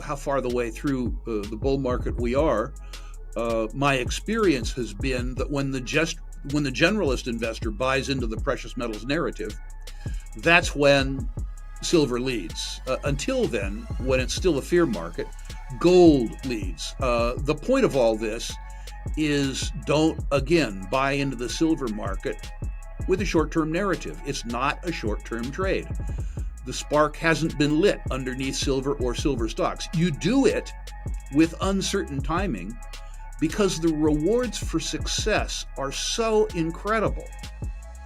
how far the way through the bull market we are. My experience has been that when the generalist investor buys into the precious metals narrative, that's when silver leads. Until then, when it's still a fear market, gold leads. The point of all this is don't, again, buy into the silver market with a short-term narrative. It's not a short-term trade. The spark hasn't been lit underneath silver or silver stocks. You do it with uncertain timing because the rewards for success are so incredible.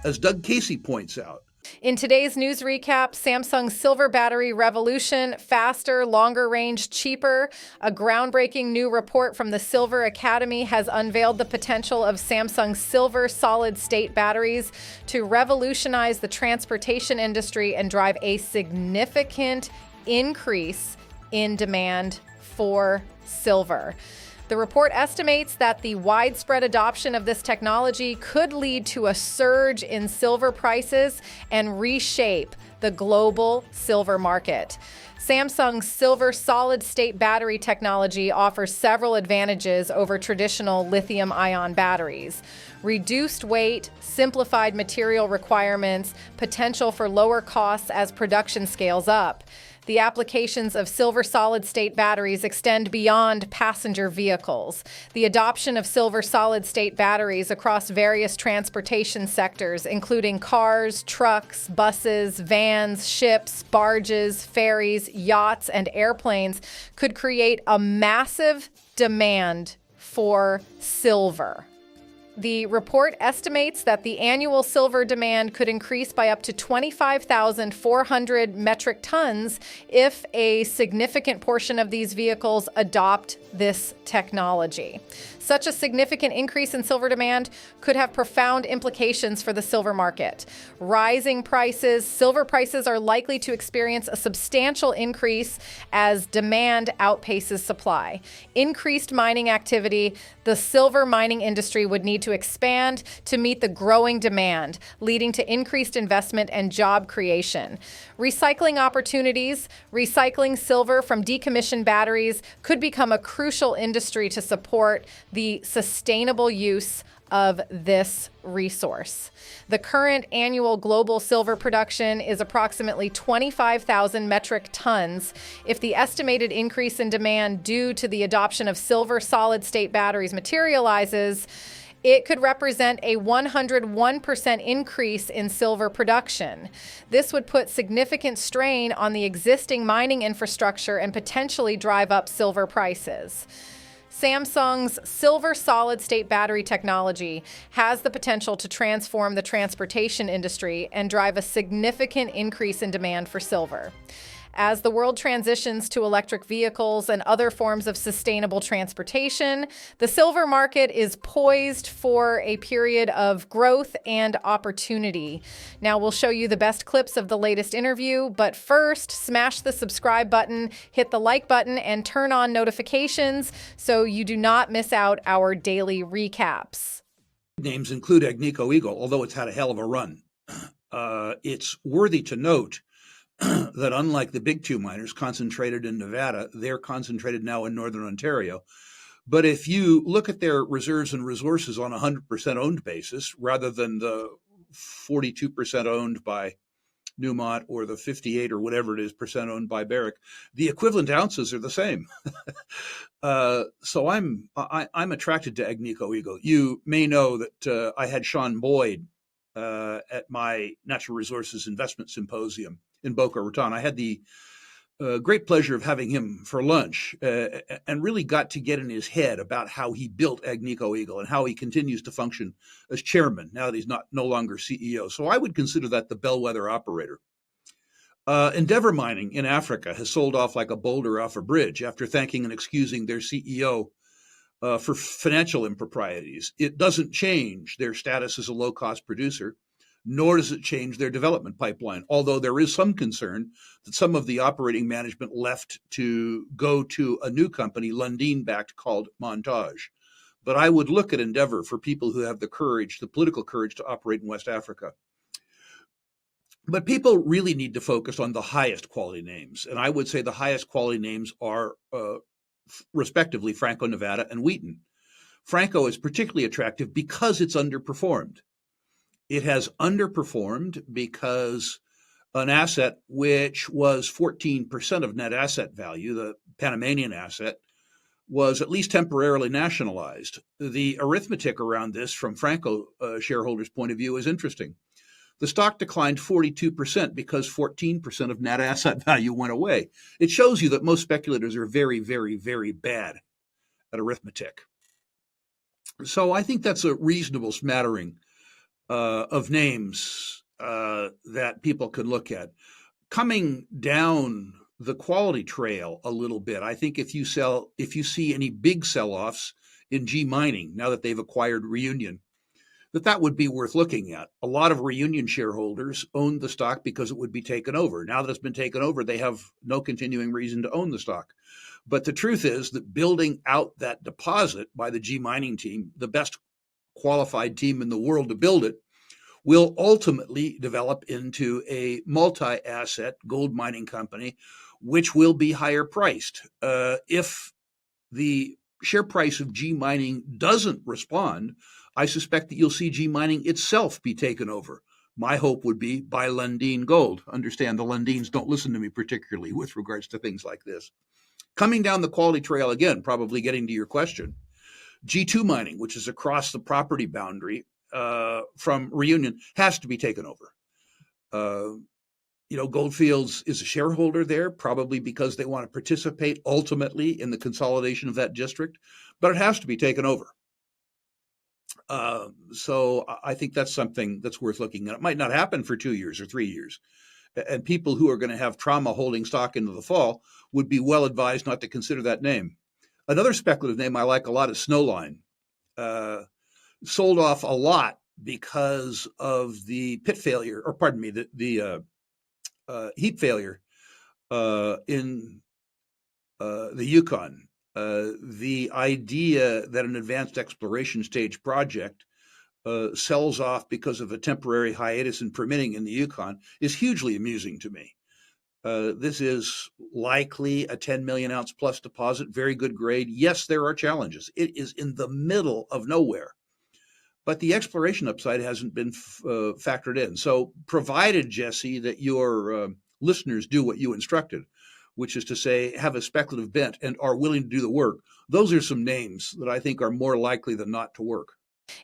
As Doug Casey points out, in today's news recap, Samsung's silver battery revolution, faster, longer range, cheaper. A groundbreaking new report from the Silver Academy has unveiled the potential of Samsung's silver solid-state batteries to revolutionize the transportation industry and drive a significant increase in demand for silver. The report estimates that the widespread adoption of this technology could lead to a surge in silver prices and reshape the global silver market. Samsung's silver solid-state battery technology offers several advantages over traditional lithium-ion batteries. Reduced weight, simplified material requirements, potential for lower costs as production scales up. The applications of silver solid-state batteries extend beyond passenger vehicles. The adoption of silver solid-state batteries across various transportation sectors, including cars, trucks, buses, vans, ships, barges, ferries, yachts, and airplanes, could create a massive demand for silver. The report estimates that the annual silver demand could increase by up to 25,400 metric tons if a significant portion of these vehicles adopt this technology. Such a significant increase in silver demand could have profound implications for the silver market. Rising prices, silver prices are likely to experience a substantial increase as demand outpaces supply. Increased mining activity, the silver mining industry would need to expand to meet the growing demand, leading to increased investment and job creation. Recycling opportunities, recycling silver from decommissioned batteries could become a crucial industry to support the sustainable use of this resource. The current annual global silver production is approximately 25,000 metric tons. If the estimated increase in demand due to the adoption of silver solid-state batteries materializes, it could represent a 101% increase in silver production. This would put significant strain on the existing mining infrastructure and potentially drive up silver prices. Samsung's silver solid-state battery technology has the potential to transform the transportation industry and drive a significant increase in demand for silver. As the world transitions to electric vehicles and other forms of sustainable transportation, the silver market is poised for a period of growth and opportunity. Now we'll show you the best clips of the latest interview, but first, smash the subscribe button, hit the like button, and turn on notifications so you do not miss out our daily recaps. Names include Agnico Eagle, although it's had a hell of a run. It's worthy to note that unlike the big two miners concentrated in Nevada, they're concentrated now in Northern Ontario. But if you look at their reserves and resources on a 100% owned basis, rather than the 42% owned by Newmont or the 58 or whatever it is percent owned by Barrick, the equivalent ounces are the same. So I'm attracted to Agnico Eagle. You may know that I had Sean Boyd at my Natural Resources Investment Symposium in Boca Raton. I had the great pleasure of having him for lunch and really got to get in his head about how he built Agnico Eagle and how he continues to function as chairman now that he's no longer CEO. So I would consider that the bellwether operator. Endeavour Mining in Africa has sold off like a boulder off a bridge after thanking and excusing their CEO for financial improprieties. It doesn't change their status as a low-cost producer, nor does it change their development pipeline, although there is some concern that some of the operating management left to go to a new company, Lundin-backed, called Montage. But I would look at Endeavour for people who have the courage, the political courage to operate in West Africa. But people really need to focus on the highest quality names. And I would say the highest quality names are, respectively, Franco-Nevada and Wheaton. Franco is particularly attractive because it's underperformed. It has underperformed because an asset which was 14% of net asset value, the Panamanian asset, was at least temporarily nationalized. The arithmetic around this from Franco shareholders' point of view is interesting. The stock declined 42% because 14% of net asset value went away. It shows you that most speculators are very, very, very bad at arithmetic. So I think that's a reasonable smattering of names that people can look at. Coming down the quality trail a little bit, I think if you see any big sell-offs in G Mining now that they've acquired Reunion, that would be worth looking at. A lot of Reunion shareholders owned the stock because it would be taken over. Now that it's been taken over, they have no continuing reason to own the stock. But the truth is that building out that deposit by the G Mining team, the best qualified team in the world to build it, will ultimately develop into a multi-asset gold mining company, which will be higher priced. If the share price of G Mining doesn't respond, I suspect that you'll see G Mining itself be taken over. My hope would be by Lundin Gold. Understand the Lundins don't listen to me particularly with regards to things like this. Coming down the quality trail again, probably getting to your question, G2 Mining, which is across the property boundary from Reunion, has to be taken over. Gold Fields is a shareholder there, probably because they want to participate ultimately in the consolidation of that district, but it has to be taken over. So I think that's something that's worth looking at. It might not happen for 2 years or 3 years. And people who are going to have trauma holding stock into the fall would be well advised not to consider that name. Another speculative name I like a lot is Snowline. Sold off a lot because of the pit failure, or pardon me, the heap failure in the Yukon. The idea that an advanced exploration stage project sells off because of a temporary hiatus in permitting in the Yukon is hugely amusing to me. This is likely a 10 million ounce plus deposit, very good grade. Yes, there are challenges. It is in the middle of nowhere, but the exploration upside hasn't been factored in. So provided, Jesse, that your listeners do what you instructed, which is to say have a speculative bent and are willing to do the work, those are some names that I think are more likely than not to work.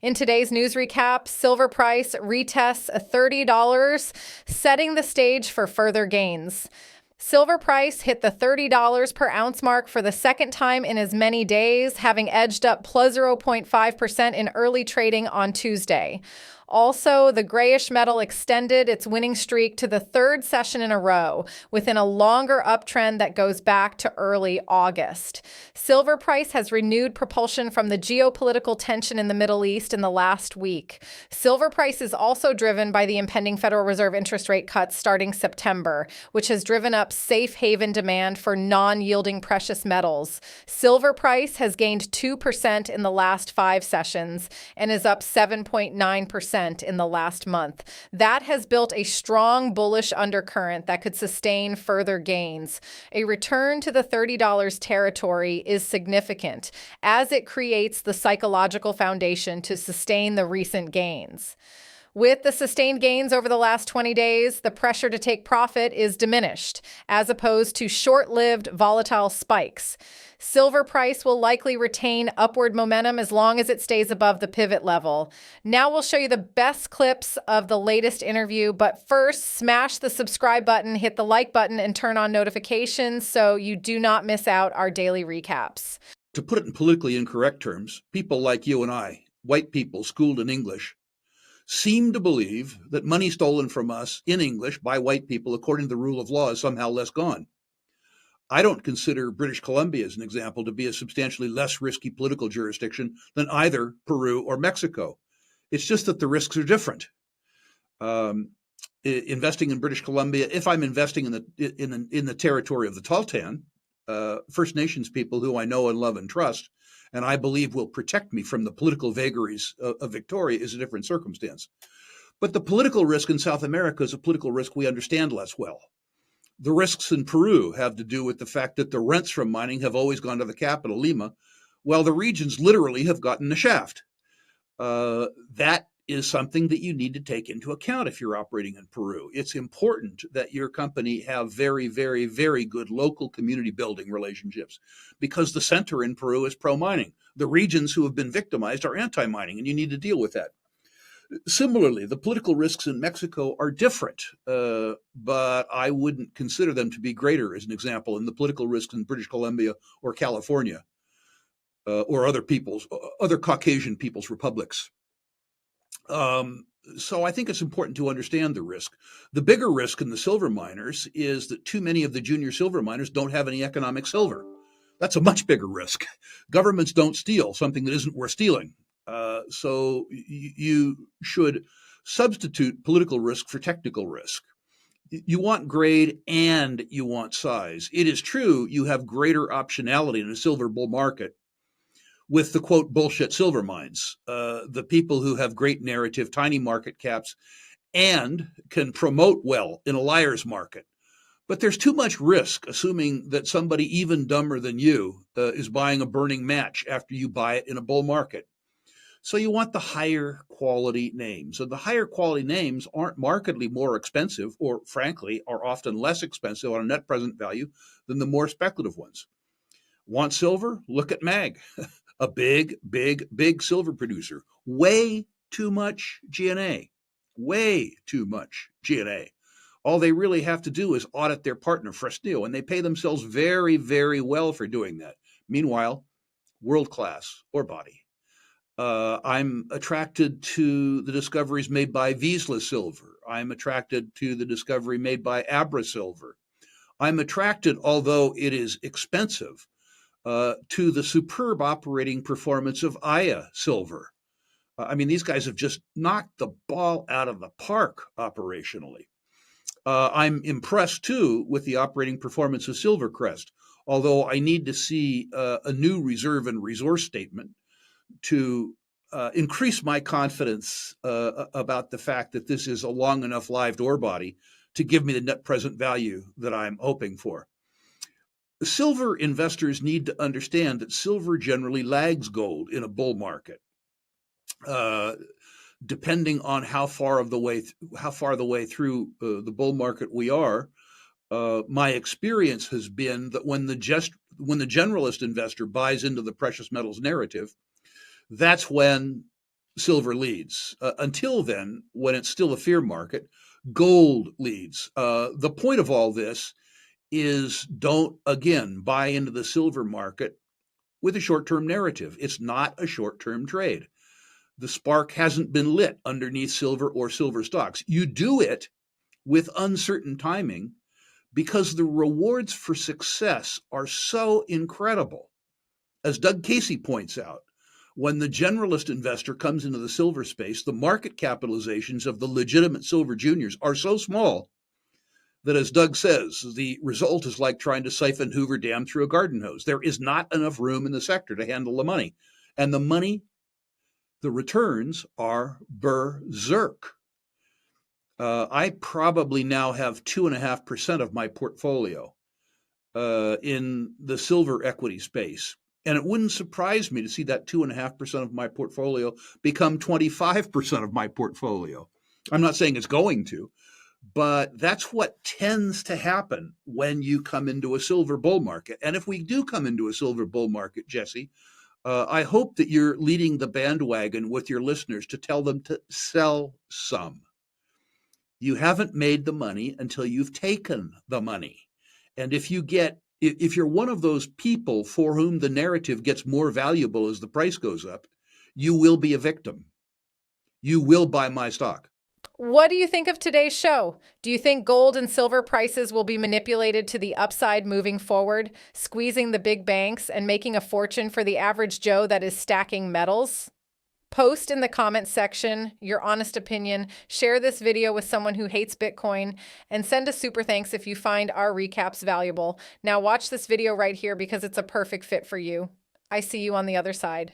In today's news recap, silver price retests $30, setting the stage for further gains. Silver price hit the $30 per ounce mark for the second time in as many days, having edged up plus 0.5% in early trading on Tuesday. Also, the grayish metal extended its winning streak to the third session in a row, within a longer uptrend that goes back to early August. Silver price has renewed propulsion from the geopolitical tension in the Middle East in the last week. Silver price is also driven by the impending Federal Reserve interest rate cuts starting September, which has driven up safe haven demand for non-yielding precious metals. Silver price has gained 2% in the last 5 sessions and is up 7.9% in the last month. That has built a strong bullish undercurrent that could sustain further gains. A return to the $30 territory is significant, as it creates the psychological foundation to sustain the recent gains. With the sustained gains over the last 20 days, the pressure to take profit is diminished, as opposed to short-lived volatile spikes. Silver price will likely retain upward momentum as long as it stays above the pivot level. Now we'll show you the best clips of the latest interview, but first, smash the subscribe button, hit the like button, and turn on notifications so you do not miss out our daily recaps. To put it in politically incorrect terms, people like you and I, white people schooled in English, seem to believe that money stolen from us in English by white people according to the rule of law is somehow less gone. I don't consider British Columbia, as an example, to be a substantially less risky political jurisdiction than either Peru or Mexico. It's just that the risks are different. Investing in British Columbia, if I'm investing in the territory of the Tahltan, First Nations people who I know and love and trust, and I believe will protect me from the political vagaries of Victoria, is a different circumstance. But the political risk in South America is a political risk we understand less well. The risks in Peru have to do with the fact that the rents from mining have always gone to the capital, Lima, while the regions literally have gotten the shaft. That is something that you need to take into account if you're operating in Peru. It's important that your company have very, very, very good local community building relationships because the center in Peru is pro-mining. The regions who have been victimized are anti-mining, and you need to deal with that. Similarly, the political risks in Mexico are different, but I wouldn't consider them to be greater, as an example, in the political risks in British Columbia or California or other Caucasian people's republics. So I think it's important to understand the risk. The bigger risk in the silver miners is that too many of the junior silver miners don't have any economic silver. That's a much bigger risk. Governments don't steal something that isn't worth stealing. So you should substitute political risk for technical risk. You want grade and you want size. It is true you have greater optionality in a silver bull market with the quote bullshit silver mines, the people who have great narrative, tiny market caps, and can promote well in a liar's market. But there's too much risk assuming that somebody even dumber than you is buying a burning match after you buy it in a bull market. So you want the higher quality names. And the higher quality names aren't markedly more expensive, or frankly, are often less expensive on a net present value than the more speculative ones. Want silver? Look at MAG, a big, big, big silver producer. Way too much G&A. Way too much G&A. All they really have to do is audit their partner, Fresnillo, and they pay themselves very, very well for doing that. Meanwhile, world-class ore body. I'm attracted to the discoveries made by Vizsla Silver. I'm attracted to the discovery made by Abra Silver. I'm attracted, although it is expensive, to the superb operating performance of Aya Silver. I mean, these guys have just knocked the ball out of the park operationally. I'm impressed, too, with the operating performance of Silvercrest, although I need to see a new reserve and resource statement to increase my confidence about the fact that this is a long enough lived ore body to give me the net present value that I'm hoping for. Silver investors need to understand that silver generally lags gold in a bull market, depending on how far the way through the bull market we are. My experience has been that when the generalist investor buys into the precious metals narrative, that's when silver leads. Until then, when it's still a fear market, gold leads. The point of all this is don't, again, buy into the silver market with a short-term narrative. It's not a short-term trade. The spark hasn't been lit underneath silver or silver stocks. You do it with uncertain timing because the rewards for success are so incredible. As Doug Casey points out, when the generalist investor comes into the silver space, the market capitalizations of the legitimate silver juniors are so small that, as Doug says, the result is like trying to siphon Hoover Dam through a garden hose. There is not enough room in the sector to handle the money. And the returns are berserk. I probably now have 2.5% of my portfolio in the silver equity space. And it wouldn't surprise me to see that 2.5% of my portfolio become 25% of my portfolio. I'm not saying it's going to, but that's what tends to happen when you come into a silver bull market. And if we do come into a silver bull market, Jesse, I hope that you're leading the bandwagon with your listeners to tell them to sell some. You haven't made the money until you've taken the money. And if you're one of those people for whom the narrative gets more valuable as the price goes up, you will be a victim. You will buy my stock. What do you think of today's show? Do you think gold and silver prices will be manipulated to the upside moving forward, squeezing the big banks and making a fortune for the average Joe that is stacking metals? Post in the comments section your honest opinion, share this video with someone who hates Bitcoin, and send a super thanks if you find our recaps valuable. Now watch this video right here because it's a perfect fit for you. I see you on the other side.